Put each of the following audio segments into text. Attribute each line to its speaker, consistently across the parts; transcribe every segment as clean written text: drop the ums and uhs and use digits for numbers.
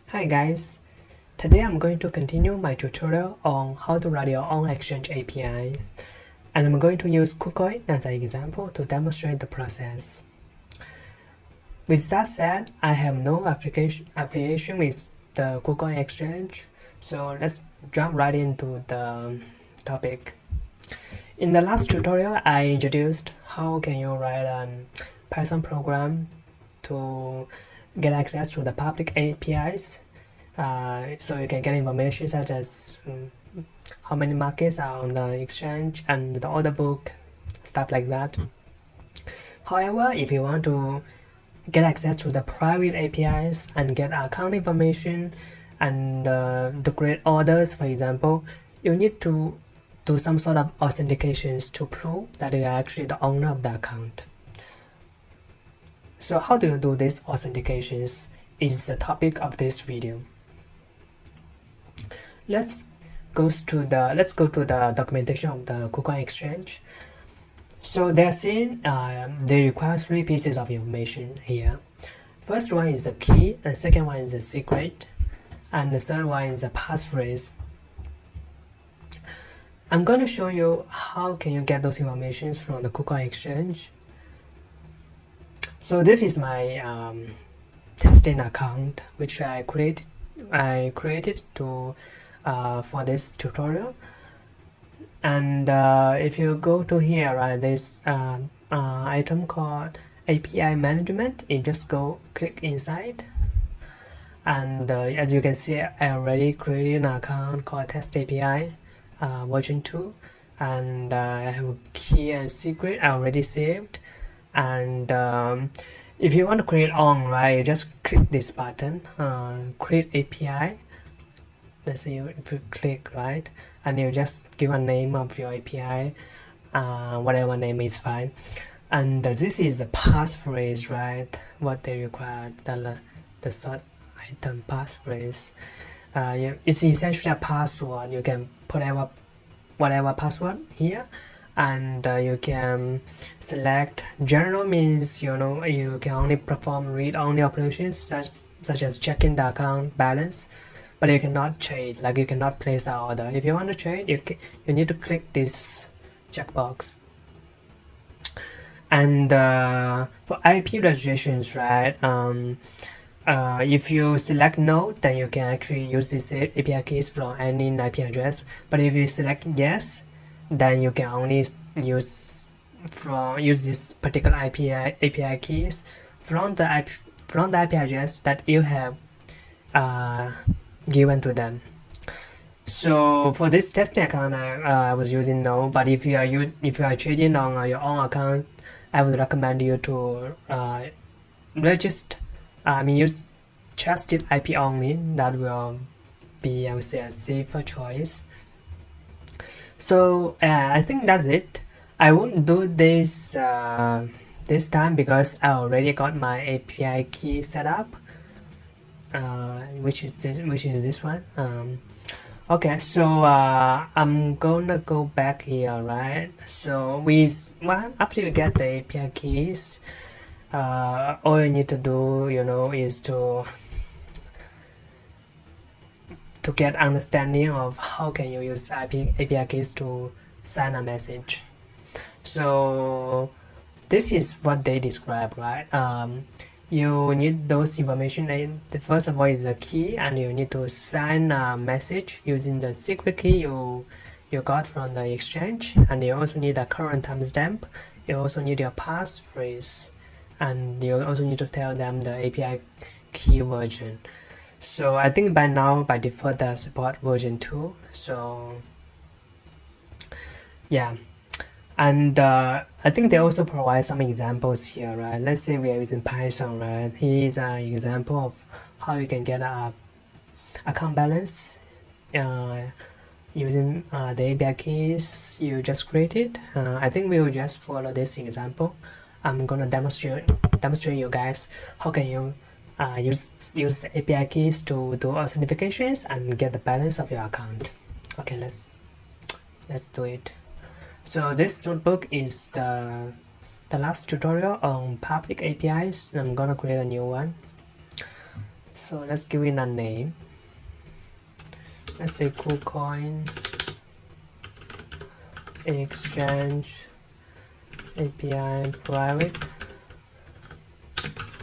Speaker 1: Hi guys, today I'm going to continue my tutorial on how to write your own exchange APIs, and I'm going to use kucoin as an example to demonstrate the process. With that said, I have no affiliation with the kucoin exchange, so let's jump right into the topic. In the last tutorial, I introduced how can you write a Python program to get access to the public APIs, so you can get information such as how many markets are on the exchange and the order book, stuff like that. However, if you want to get access to the private APIs and get account information and to create orders, for example, you need to do some sort of authentications to prove that you are actually the owner of the account. So how do you do these authentications is the topic of this video. Let's go to the documentation of the kucoin exchange. So they're saying they require 3 pieces of information here. First one is the key, and second one is the secret, and the third one is the passphrase. I'm going to show you how can you get those informations from the kucoin exchange. So this is my testing account which I created to for this tutorial. And if you go to here, right, there's item called API management. You just go click inside, and as you can see, I already created an account called test API version 2, and I have a key and secret I already saved. And if you want to create on, right, you just click this button, create API. Let's say if you click, right, and you just give a name of your API, whatever name is fine. And this is the passphrase, right, what they require, the third item passphrase. It's essentially a password. You can put whatever password here, and you can select general, means you can only perform read-only operations such as checking the account balance, but you cannot trade, like you cannot place an order. If you want to trade, you need to click this checkbox. And for IP registrations, right, if you select no, then you can actually use these API keys from any IP address. But if you select yes, then you can only use this particular API keys from the IP address that you have given to them. So for this testing account, I was using no. But if you are trading on your own account, I would recommend you to register. Use trusted IP only. That will be, I would say, a safer choice. So I think that's it. I won't do this this time because I already got my API key set up, which is this one. Okay, so I'm gonna go back here, right? So after you get the API keys, all you need to do, is to get understanding of how can you use API keys to send a message. So this is what they describe, right? You need those information. First of all is a key, and you need to send a message using the secret key you got from the exchange, and you also need a current timestamp. You also need your passphrase, and you also need to tell them the API key version. So I think by now, by default, they support version 2. So yeah. And I think they also provide some examples here, right? Let's say we are using Python, right? Here's an example of how you can get a account balance using the API keys you just created. I think we will just follow this example. I'm gonna demonstrate you guys how can you use API keys to do authentications and get the balance of your account. Okay, let's do it. So this notebook is the last tutorial on public APIs. I'm gonna create a new one. So let's give it a name. Let's say kucoin exchange API private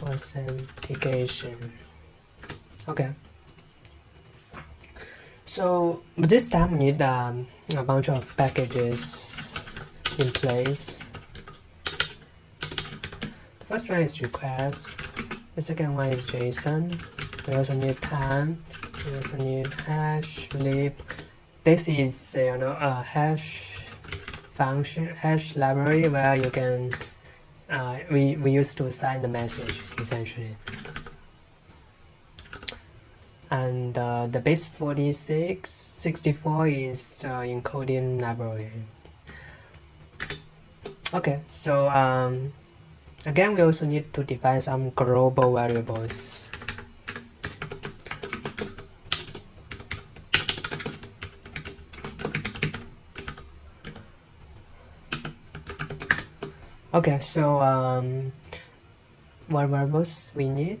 Speaker 1: authentication. Okay. So this time we need a bunch of packages in place. The first one is request. The second one is JSON. We also need time. We also need hash lib. This is a hash function, hash library where you can we used to sign the message essentially. And the base 64 is encoding library. Okay, so again we also need to define some global variables. Okay, so what variables we need?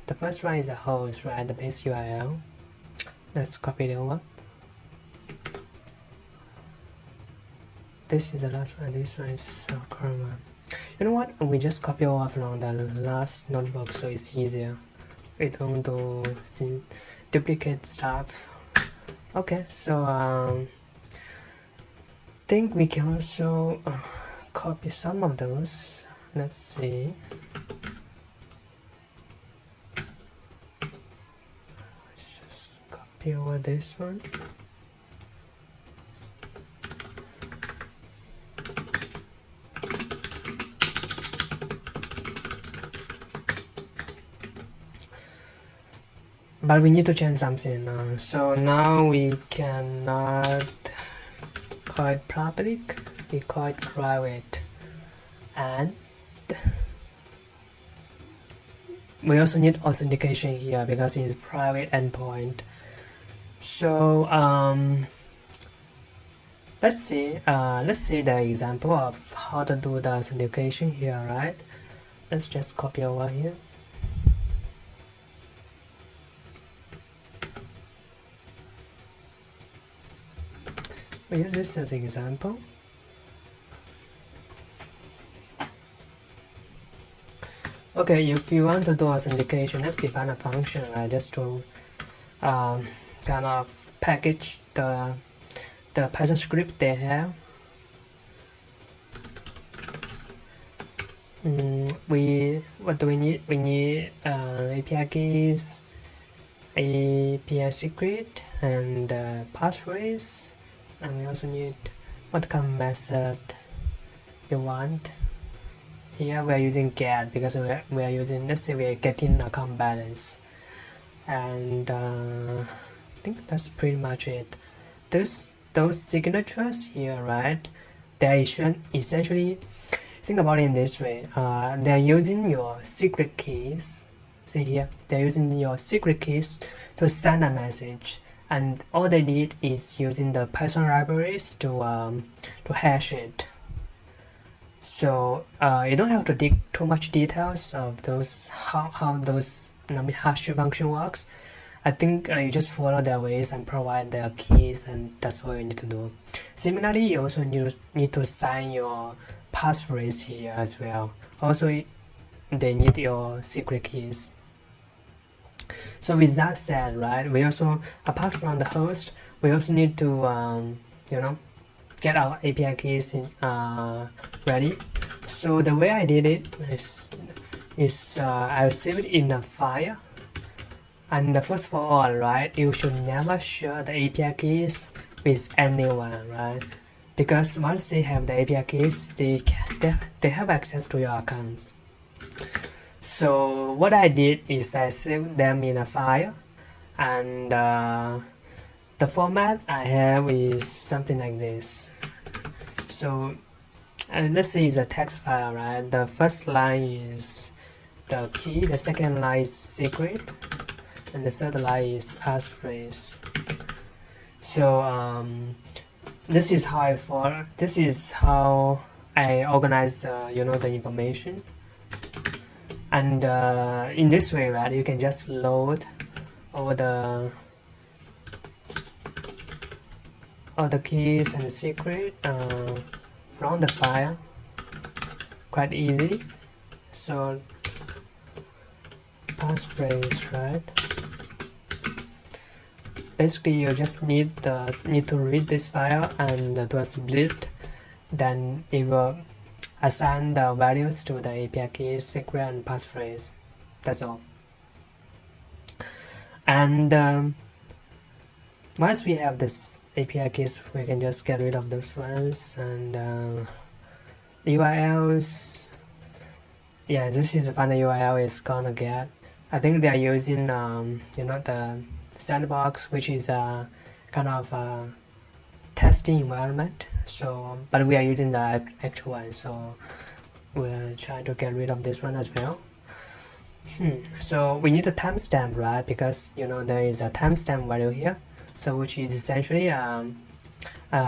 Speaker 1: The first one is a host, right? The base URL. Let's copy it over. This is the last one. This one is current one. You know what? We just copy over from the last notebook, so it's easier. We don't do duplicate stuff. Okay, so think we can also copy some of those. Let's see. Just copy over this one. But we need to change something now. So now we cannot call it public, we call it private. And we also need authentication here because it's private endpoint. So let's see the example of how to do the authentication here, right? Let's just copy over here. We use this as an example. Okay, if you want to do authentication, let's define a function, right? Just to kind of package the Python script they have. What do we need? We need API keys, API secret, and passphrase. And we also need what kind of method you want. Here we are using get because we are using, let's say we are getting account balance. And I think that's pretty much it. Those signatures here, right? They're essentially, think about it in this way. They're using your secret keys. See here, they're using your secret keys to send a message. And all they did is using the Python libraries to hash it. So you don't have to dig too much details of those how those hash function works. I think you just follow their ways and provide their keys, and that's all you need to do. Similarly, you also need to sign your passphrase here as well. Also, they need your secret keys. So with that said, right, we also, apart from the host, we also need to get our API keys ready. So the way I did it is I saved it in a file. And first of all, right, you should never share the API keys with anyone, right? Because once they have the API keys, they have access to your accounts. So what I did is I saved them in a file, and the format I have is something like this. So let's say it's a text file, right? The first line is the key, the second line is secret, and the third line is passphrase. So this is how I organize the information. And in this way, right, you can just load all the keys and secret from the file, quite easy. So passphrase, right? Basically, you just need to read this file and do a split. Then it will assign the values to the API key, secret, and passphrase. That's all. And once we have this API keys, we can just get rid of those ones. And URLs, yeah, this is the final URL is gonna get. I think they are using the sandbox, which is a kind of testing environment. So, but we are using the actual one, so we'll try to get rid of this one as well. So we need a timestamp, right? Because there is a timestamp value here, so which is essentially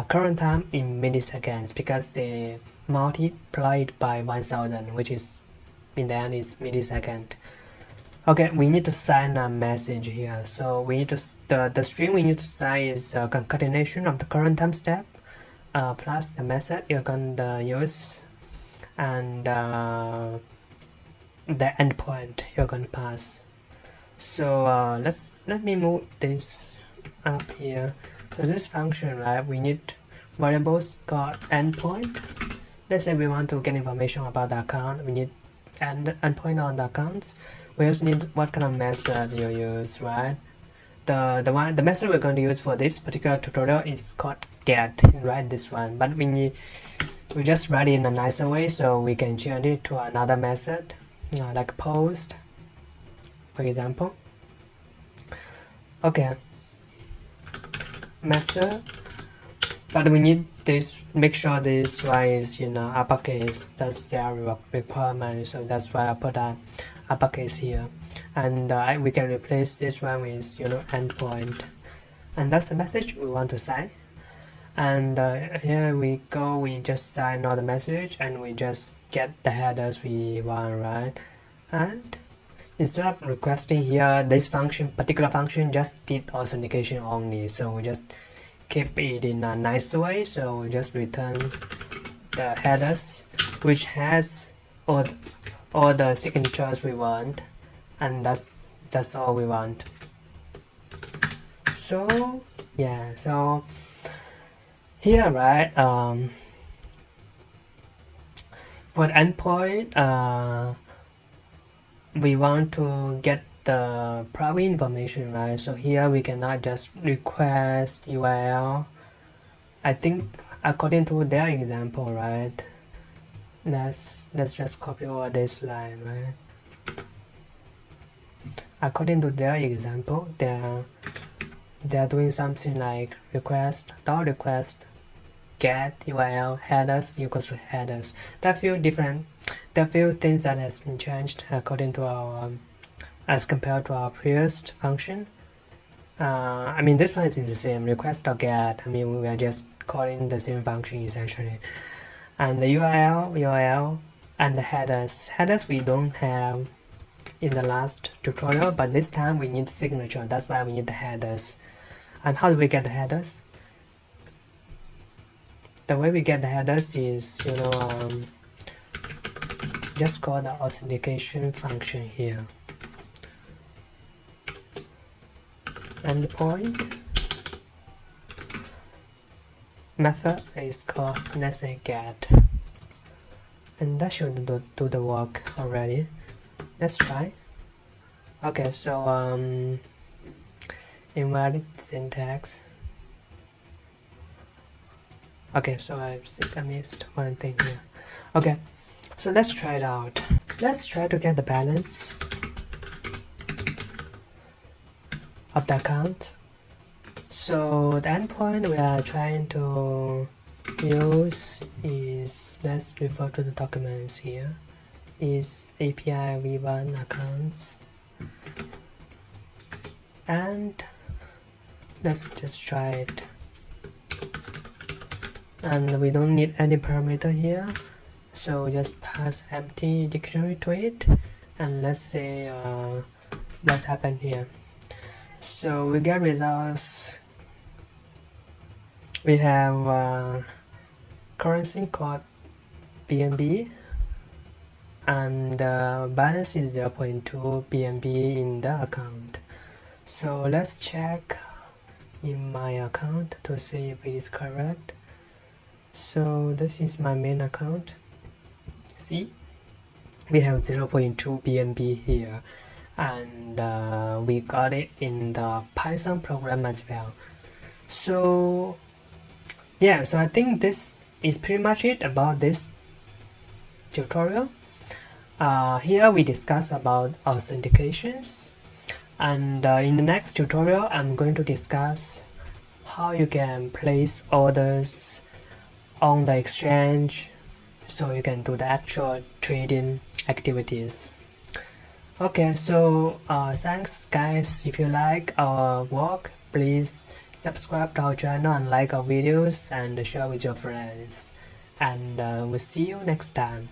Speaker 1: current time in milliseconds, because they multiplied by 1000, which is in the end is millisecond. Okay, we need to sign a message here. So we need to the string we need to sign is a concatenation of the current timestamp plus the method you're gonna use, and the endpoint you're gonna pass. So let me move this up here. So this function, right, we need variables called endpoint. Let's say we want to get information about the account. We need endpoint on the accounts. We also need what kind of method you use, right? The method we're going to use for this particular tutorial is called get, right? This one, but we just write it in a nicer way, so we can change it to another method, like post, for example. Okay, method, but we need this. Make sure this one is uppercase. That's their requirement, so that's why I put a uppercase here, and we can replace this one with endpoint, and that's the message we want to sign. And here we go, we just sign all the message and we just get the headers we want, right? And instead of requesting here, this particular function just did authentication only, so we just keep it in a nice way. So we just return the headers, which has all the signatures we want, and that's all we want. So yeah, so here, right, for the endpoint, we want to get the private information, right? So here we cannot just request URL. I think according to their example, right? Let's just copy over this line, right? According to their example, they're doing something like request get URL headers equals to headers. There are few things that has been changed according to our as compared to our previous function. I mean, this one is the same, request or get. I mean, we are just calling the same function essentially. And the URL and the headers we don't have in the last tutorial, but this time we need signature. That's why we need the headers. And how do we get the headers? The way we get the headers is just call the authentication function here. Endpoint method is called, let's say, get, and that should do the work already. Let's try. Okay, so invalid syntax. Okay, so I think I missed one thing here. Okay, so let's try it out. Let's try to get the balance of the account. So the endpoint we are trying to use is, let's refer to the documents here, is API v1 accounts, and let's just try it. And we don't need any parameter here, so just pass empty dictionary to it, and let's say what happened here. So we get results. We have currency called BNB, and balance is 0.2 BNB in the account. So let's check in my account to see if it is correct. So this is my main account. See, we have 0.2 BNB here, and we got it in the Python program as well. So yeah, so I think this is pretty much it about this tutorial. Here we discuss about authentications, and in the next tutorial I'm going to discuss how you can place orders on the exchange so you can do the actual trading activities. Okay, so thanks guys. If you like our work, please subscribe to our channel and like our videos and share with your friends, and we'll see you next time.